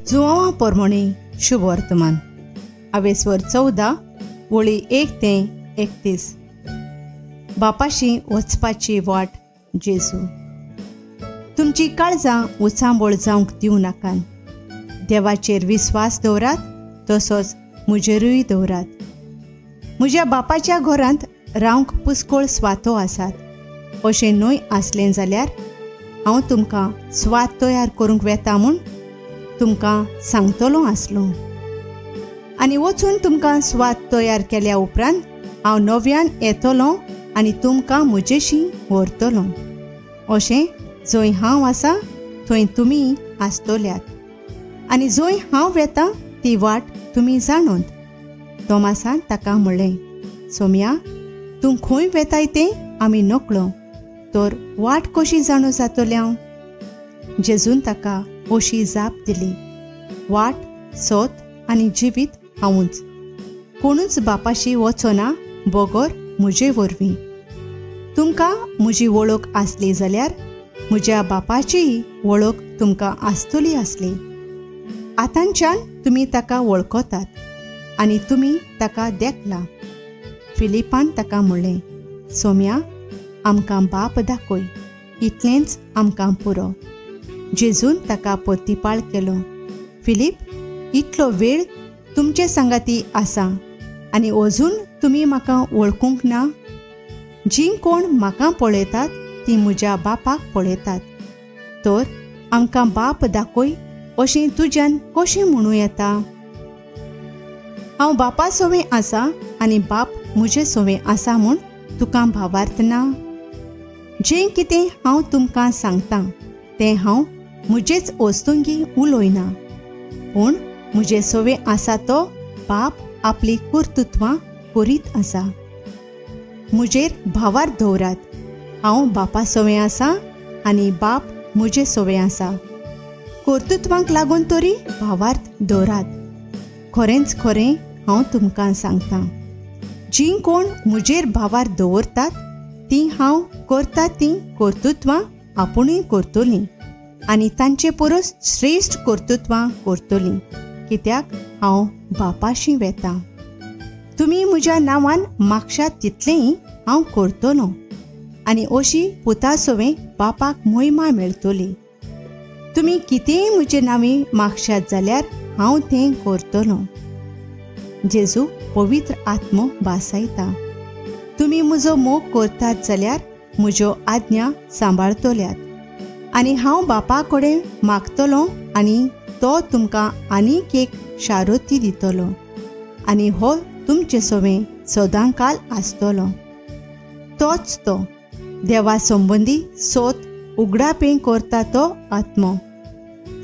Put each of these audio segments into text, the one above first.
जुवांवा पोरमोणी शुभ वर्तमान आवेस्वर 14 वळी 1 ते 31. बापाशी वचपाची वाट जेजू. तुमची काळजां उचांबोळ जावंक दिवं नाकात. देवाचेर विस्वास दवरात, तसोच म्हजेरूय दवरात. म्हज्या बापाच्या घरांत रावंक पुस्कळ स्वातो आसात. अशें न्हय आसलें जाल्यार हांव तुमकां स्वात तयार करूंक वेता म्हूण तुमकां सांगतलो आसलो. आनी वचून तुमकां स्वात तयार केल्या उपरांत हांव नव्यान येतलों आनी तुमकां म्हजेशी व्हरतलों. अशें जंय हांव आसा थंय तुमी आसतल्यात. आनी जंय हांव वेतां ती वाट तुमी जाणोत. तोमासान ताका म्हणलें, सोम्या, तूं खंय वेताय तें आमी नकळो, तर वाट कशी जाणू जातलें हांव? जेजून ताका अशी जाप दिली, वाट, सोत आनी जिवीत हांवूच. कोणूच बापाशी वचना बगर म्हजे वरवीं. तुमकां म्हजी वळख आसली जाल्यार म्हज्या बापाचीय वळख तुमकां आसतली आसली. आतांच्यान तुमी ताका वळखतात आनी तुमी ताका देखला. फिलिपान ताका म्हणलें, सोम्या, आमकां बाप दाखय, इतलेंच आमकां पुरो. जेजून ताका पोतिपाळ केलो, फिलीप, इतलो वेळ तुमचे सांगाती आसा आनी अजून तुमी म्हाका वळखूंक ना? जीं कोण म्हाका पळयतात तीं म्हज्या बापाक पळयतात. तर आमकां बाप दाखय अशें तुज्यान कशें म्हणूं येता? हांव बापा सोवें आसा आनी बाप म्हजे सोवें आसा म्हूण तुका भावार्थ ना? जें कितें हांव तुमकां सांगतां तें हांव म्हजेच वस्तुंगी उलयना, पूण म्हजे सोवें आसा तो बाप आपली कर्तुत्वां करीत आसा. म्हजेर भावार्थ दवरात. हांव बापा सोवें आसा आनी बाप म्हजे सोवें आसा. कर्तुत्वांक लागून तरी भावार्थ दवरात. खरेंच खरें हांव तुमकां सांगतां, जीं कोण म्हजेर भावार्थ दवरतात तीं हांव करता तीं कर्तुत्वां आपुणूय करतलीं आनी तांचे परस श्रेश्ठ कर्तुत्वां करतलीं, कित्याक हांव बापाशी वेतां. तुमी म्हज्या नांवान मागशात तितलेंय हांव करतलों आनी अशी पुता सोवें बापाक महिमा मेळटली. तुमी कितेंय म्हजे नांवें मागशात जाल्यार हांव तें करतलों. जेजू पवित्र आत्मो बासायता. तुमी म्हजो मोग करतात जाल्यार म्हज्यो आज्ञा सांबाळतल्यात आनी हांव बापा कडेन मागतलों आनी तो तुमकां आनीक एक शारोती दितलो आनी हो तुमचे सोवें सदांकाल आसतलो. तोच तो देवा संबंदी सोत उगडापें करता तो आत्मो.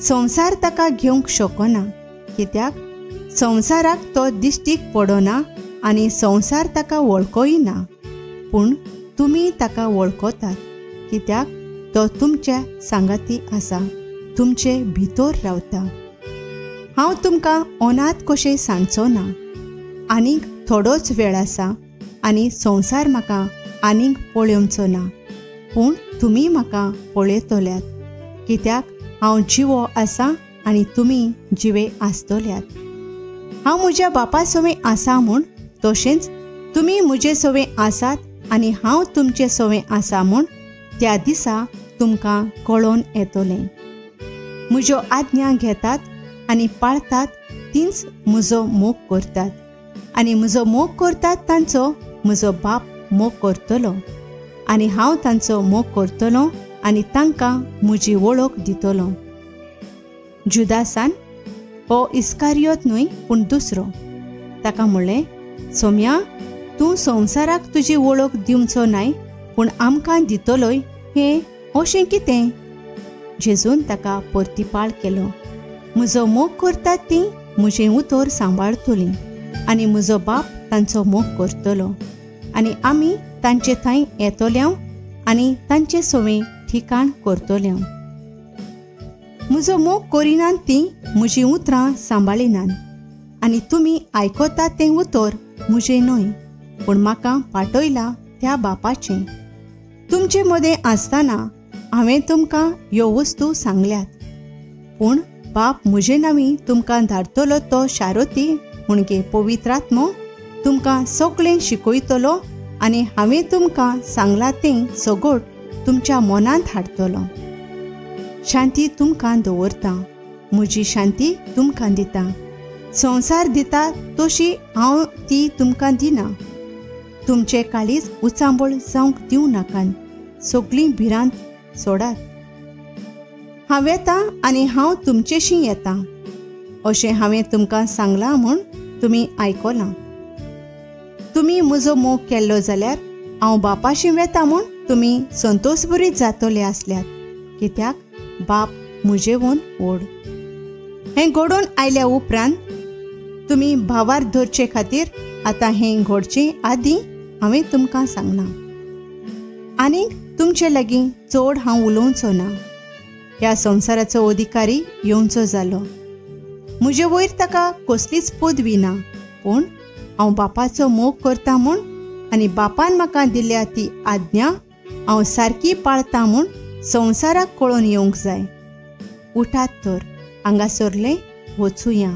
संवसार ताका घेवंक शकना, कित्याक संवसाराक तो दिश्टीक पडना आनी संवसार ताका वळखय ना. पूण तुमी ताका वळखतात, कित्याक तो तुमच्या सांगाती आसा, तुमचे भितर रावता. हांव तुमकां अनाथ कशें सांगचो ना. आनीक थोडोच वेळ आसा आनी संवसार म्हाका आनीक पळोवचो ना, पूण तुमी म्हाका पळयतल्यात, कित्याक हांव जिवो आसा आनी तुमी जिवे आसतल्यात. हांव म्हज्या बापा सोवें आसा म्हूण, तशेंच तुमी म्हजे सोवें आसात आनी हांव तुमचे सोवें आसा म्हूण त्या दिसा तुमकां कळोन येतलें. म्हज्यो आज्ञा घेतात आनी पाळतात तींच म्हजो मोग करतात आनी म्हजो मोग करतात तांचो म्हजो बाप मोग करतलो आनी हांव तांचो मोग करतलों आनी तांकां म्हजी वळख दितलों. जुदासान, हो इस्कारियोत न्हय पूण दुसरो, ताका म्हणलें, सोम्या, तूं संवसाराक तुजी वळख दिवचो नाय पूण आमकां दितलोय हें अशें कितें? जेजून ताका परतिपाळ केलो, म्हजो मोग करतात तीं म्हजें उतर सांबाळटलीं आनी म्हजो बाप तांचो मोग करतलो आनी आमी तांचे थंय येतल्यांव आनी तांचे सोवें ठिकाण करतल्यांव. म्हजो मोग करिनात तीं म्हजीं उतरां सांबाळिनात आनी तुमी आयकतात तें उतर म्हजें न्हय, पूण म्हाका पाठयला त्या बापाचें. तुमचे मदें आसतना हांवें तुमकां ह्यो वस्तू सांगल्यात, पूण बाप म्हजे नांवी तुमकां धाडटलो तो शारोती म्हणजे पवित्र आत्मो तुमकां सगळें शिकयतलो आनी हांवें तुमकां सांगलां तें सगोट तुमच्या मनांत हाडटलो. शांती तुमकां दवरता, म्हजी शांती तुमकां दिता. संवसार दिता तशी हांव ती तुमकां दिना. तुमचें काळीज उचांबळ जावंक दिवं नाकात, सगळीं भिरांत सोडात. हांव येतां आनी हांव तुमचेशी येतां अशें हांवें तुमकां सांगलां म्हूण तुमी आयकलां. तुमी म्हजो मोग केल्लो जाल्यार हांव बापाशी वेतां म्हूण तुमी संतोशभरीत जातले आसल्यात, कित्याक बाप म्हजेवन व्हड. हें घडोवन आयल्या उपरांत तुमी भावार धरचे खातीर आतां हें घडचे आदीं हांवें तुमकां सांगलां. आनीक तुमचे लागीं चड हांव उलोवचो ना. ह्या संवसाराचो अधिकारी येवचो जालो. म्हजे वयर ताका कसलीच पदवी ना, पूण हांव बापाचो मोग करतां म्हूण आनी बापान म्हाका दिल्या ती आज्ञा हांव सारकी पाळटां म्हूण संवसाराक कळोवन येवंक जाय. उठात तर, हांगासरले वचुया.